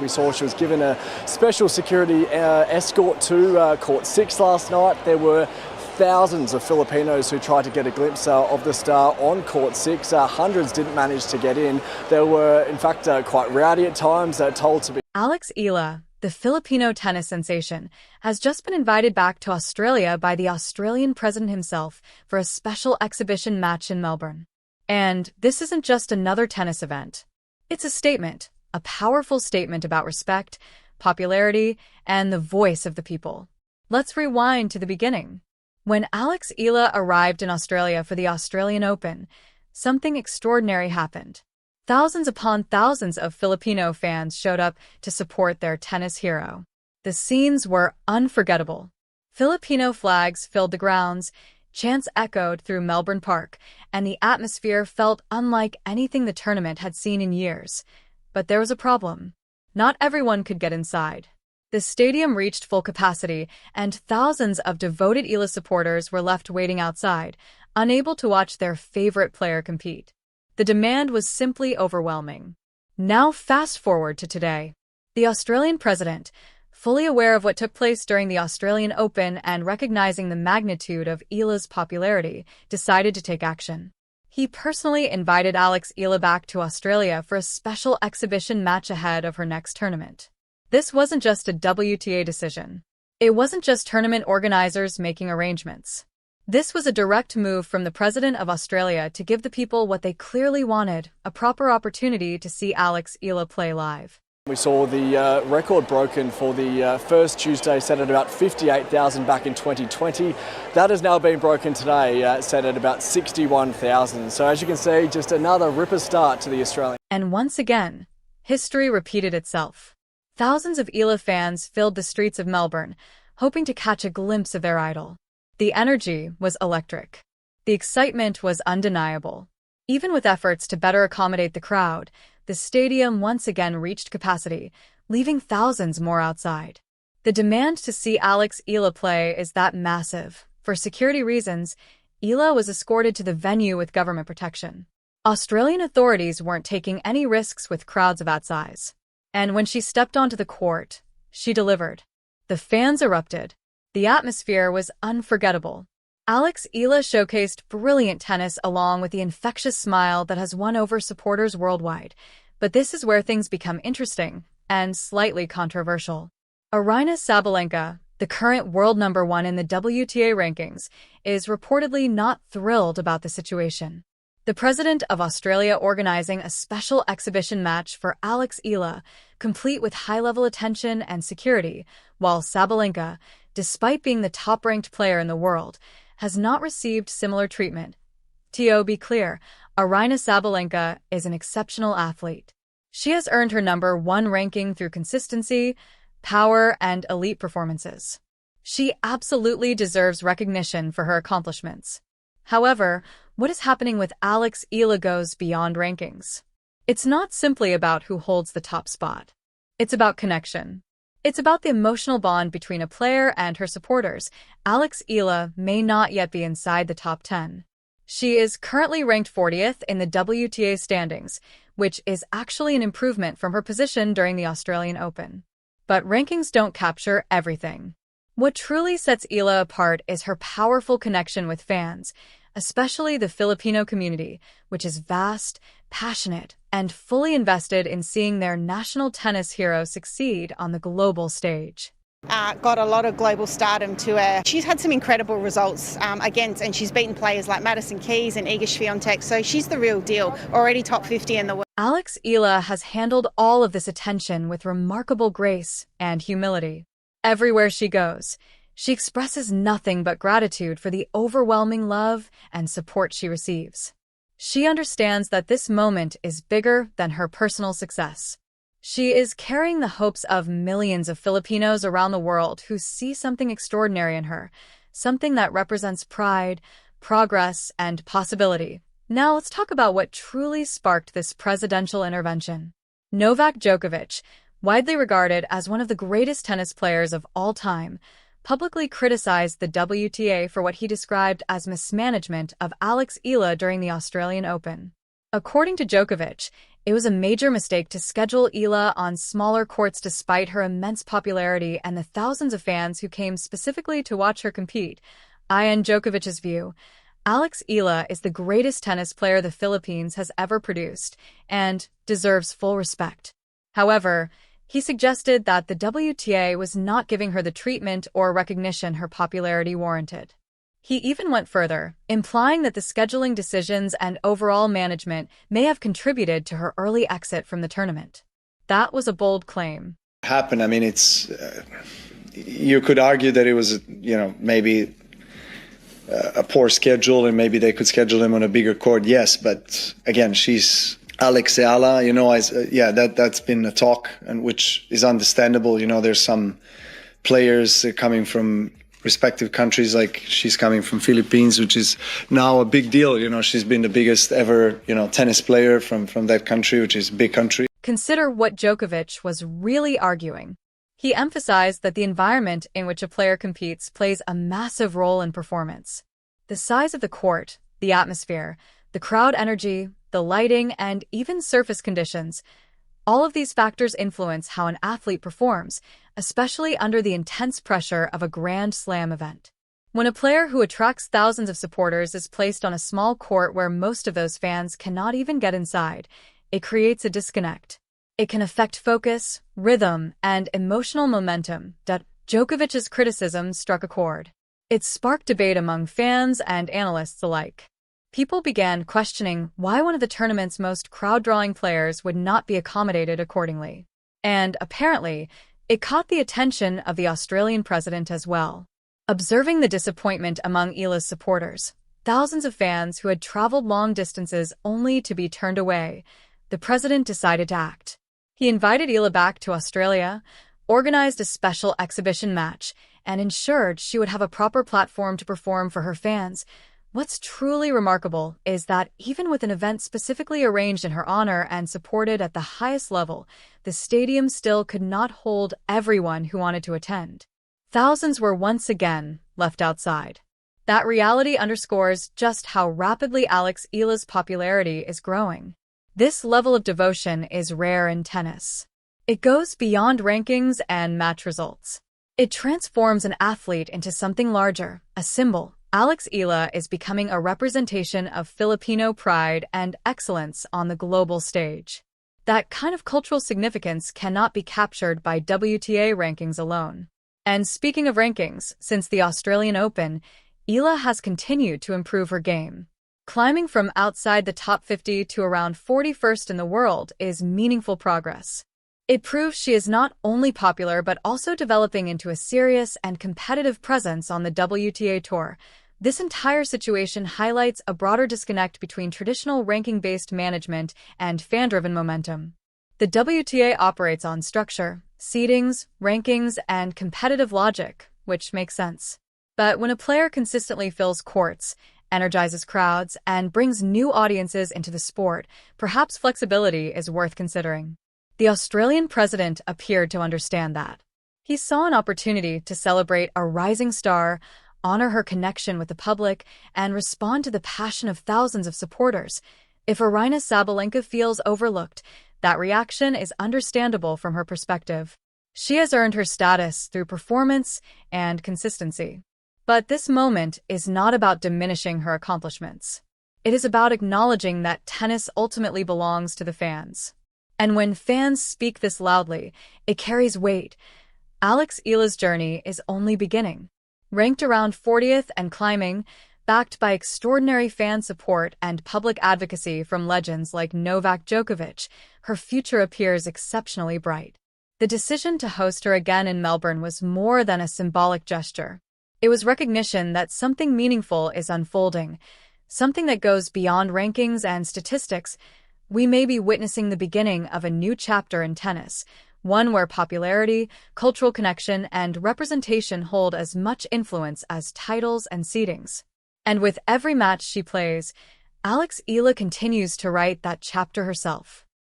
We saw she was given a special security escort to Court 6 last night. There were thousands of Filipinos who tried to get a glimpse of the star on Court 6. Hundreds didn't manage to get in. They were, in fact, quite rowdy at times, told to be... Eala, the Filipino tennis sensation, has just been invited back to Australia by the Australian president himself for a special exhibition match in Melbourne. And this isn't just another tennis event. It's a statement, a powerful statement about respect, popularity, and the voice of the people. Let's rewind to the beginning. When Eala arrived in Australia for the Australian Open, something extraordinary happened. Thousands upon thousands of Filipino fans showed up to support their tennis hero. The scenes were unforgettable. Filipino flags filled the grounds, chants echoed through Melbourne Park, and the atmosphere felt unlike anything the tournament had seen in years. But there was a problem. Not everyone could get inside. The stadium reached full capacity, and thousands of devoted Eala supporters were left waiting outside, unable to watch their favorite player compete. The demand was simply overwhelming. Now fast forward to today. The Australian president, fully aware of what took place during the Australian Open and recognizing the magnitude of Eala's popularity, decided to take action. He personally invited Eala back to Australia for a special exhibition match ahead of her next tournament. This wasn't just a WTA decision. It wasn't just tournament organizers making arrangements. This was a direct move from the President of Australia to give the people what they clearly wanted, a proper opportunity to see Eala play live. We saw the record broken for the first Tuesday, set at about 58,000 back in 2020. That has now been broken today, set at about 61,000. So as you can see, just another ripper start to the Australian. And once again, history repeated itself. Thousands of Eala fans filled the streets of Melbourne, hoping to catch a glimpse of their idol. The energy was electric. The excitement was undeniable. Even with efforts to better accommodate the crowd, the stadium once again reached capacity, leaving thousands more outside. The demand to see Eala play is that massive. For security reasons, Eala was escorted to the venue with government protection. Australian authorities weren't taking any risks with crowds of that size. And when she stepped onto the court, she delivered. The fans erupted. The atmosphere was unforgettable. Eala showcased brilliant tennis along with the infectious smile that has won over supporters worldwide. But this is where things become interesting and slightly controversial. Aryna Sabalenka, the current world #1 in the WTA rankings, is reportedly not thrilled about the situation. The president of Australia organizing a special exhibition match for Eala, complete with high-level attention and security, while Sabalenka, despite being the top-ranked player in the world, has not received similar treatment. To be clear, Aryna Sabalenka is an exceptional athlete. She has earned her #1 ranking through consistency, power, and elite performances. She absolutely deserves recognition for her accomplishments. However, what is happening with Eala goes beyond rankings. It's not simply about who holds the top spot. It's about connection. It's about the emotional bond between a player and her supporters. Eala may not yet be inside the top 10. She is currently ranked 40th in the WTA standings, which is actually an improvement from her position during the Australian Open. But rankings don't capture everything. What truly sets Eala apart is her powerful connection with fans, especially the Filipino community, which is vast, passionate, and fully invested in seeing their national tennis hero succeed on the global stage. Got a lot of global stardom to her. She's had some incredible results and she's beaten players like Madison Keys and Iga Swiatek, so she's the real deal, already top 50 in the world. Eala has handled all of this attention with remarkable grace and humility. Everywhere she goes, she expresses nothing but gratitude for the overwhelming love and support she receives. She understands that this moment is bigger than her personal success. She is carrying the hopes of millions of Filipinos around the world who see something extraordinary in her, something that represents pride, progress, and possibility. Now let's talk about what truly sparked this presidential intervention. Novak Djokovic, widely regarded as one of the greatest tennis players of all time, publicly criticized the WTA for what he described as mismanagement of Eala during the Australian Open. According to Djokovic, it was a major mistake to schedule Eala on smaller courts despite her immense popularity and the thousands of fans who came specifically to watch her compete. In Djokovic's view, Alex Eala is the greatest tennis player the Philippines has ever produced and deserves full respect. However, he suggested that the WTA was not giving her the treatment or recognition her popularity warranted. He even went further, implying that the scheduling decisions and overall management may have contributed to her early exit from the tournament. That was a bold claim. Happened. I mean, you could argue that it was, maybe a poor schedule, and maybe they could schedule him on a bigger court. Yes, but again, she's Alex Eala. That's been a talk, and which is understandable. There's some players coming from respective countries, like she's coming from Philippines, which is now a big deal. She's been the biggest ever, tennis player from that country, which is a big country. Consider what Djokovic was really arguing. He emphasized that the environment in which a player competes plays a massive role in performance. The size of the court, the atmosphere, the crowd energy, the lighting, and even surface conditions, all of these factors influence how an athlete performs, especially under the intense pressure of a Grand Slam event. When a player who attracts thousands of supporters is placed on a small court where most of those fans cannot even get inside, it creates a disconnect. It can affect focus, rhythm, and emotional momentum. Djokovic's criticism struck a chord. It sparked debate among fans and analysts alike. People began questioning why one of the tournament's most crowd-drawing players would not be accommodated accordingly. And, apparently, it caught the attention of the Australian president as well. Observing the disappointment among Eala's supporters, thousands of fans who had traveled long distances only to be turned away, the president decided to act. He invited Eala back to Australia, organized a special exhibition match, and ensured she would have a proper platform to perform for her fans. What's truly remarkable is that even with an event specifically arranged in her honor and supported at the highest level, the stadium still could not hold everyone who wanted to attend. Thousands were once again left outside. That reality underscores just how rapidly Alex Eala's popularity is growing. This level of devotion is rare in tennis. It goes beyond rankings and match results. It transforms an athlete into something larger, a symbol. Alex Eala is becoming a representation of Filipino pride and excellence on the global stage. That kind of cultural significance cannot be captured by WTA rankings alone. And speaking of rankings, since the Australian Open, Eala has continued to improve her game. Climbing from outside the top 50 to around 41st in the world is meaningful progress. It proves she is not only popular but also developing into a serious and competitive presence on the WTA Tour. This entire situation highlights a broader disconnect between traditional ranking-based management and fan-driven momentum. The WTA operates on structure, seedings, rankings, and competitive logic, which makes sense. But when a player consistently fills courts, energizes crowds, and brings new audiences into the sport, perhaps flexibility is worth considering. The Australian president appeared to understand that. He saw an opportunity to celebrate a rising star, honor her connection with the public, and respond to the passion of thousands of supporters. If Aryna Sabalenka feels overlooked, that reaction is understandable from her perspective. She has earned her status through performance and consistency. But this moment is not about diminishing her accomplishments. It is about acknowledging that tennis ultimately belongs to the fans. And when fans speak this loudly, it carries weight. Alex Eala's journey is only beginning. Ranked around 40th and climbing, backed by extraordinary fan support and public advocacy from legends like Novak Djokovic, her future appears exceptionally bright. The decision to host her again in Melbourne was more than a symbolic gesture. It was recognition that something meaningful is unfolding, something that goes beyond rankings and statistics. We may be witnessing the beginning of a new chapter in tennis, one where popularity, cultural connection, and representation hold as much influence as titles and seedings. And with every match she plays, Alex Eala continues to write that chapter herself.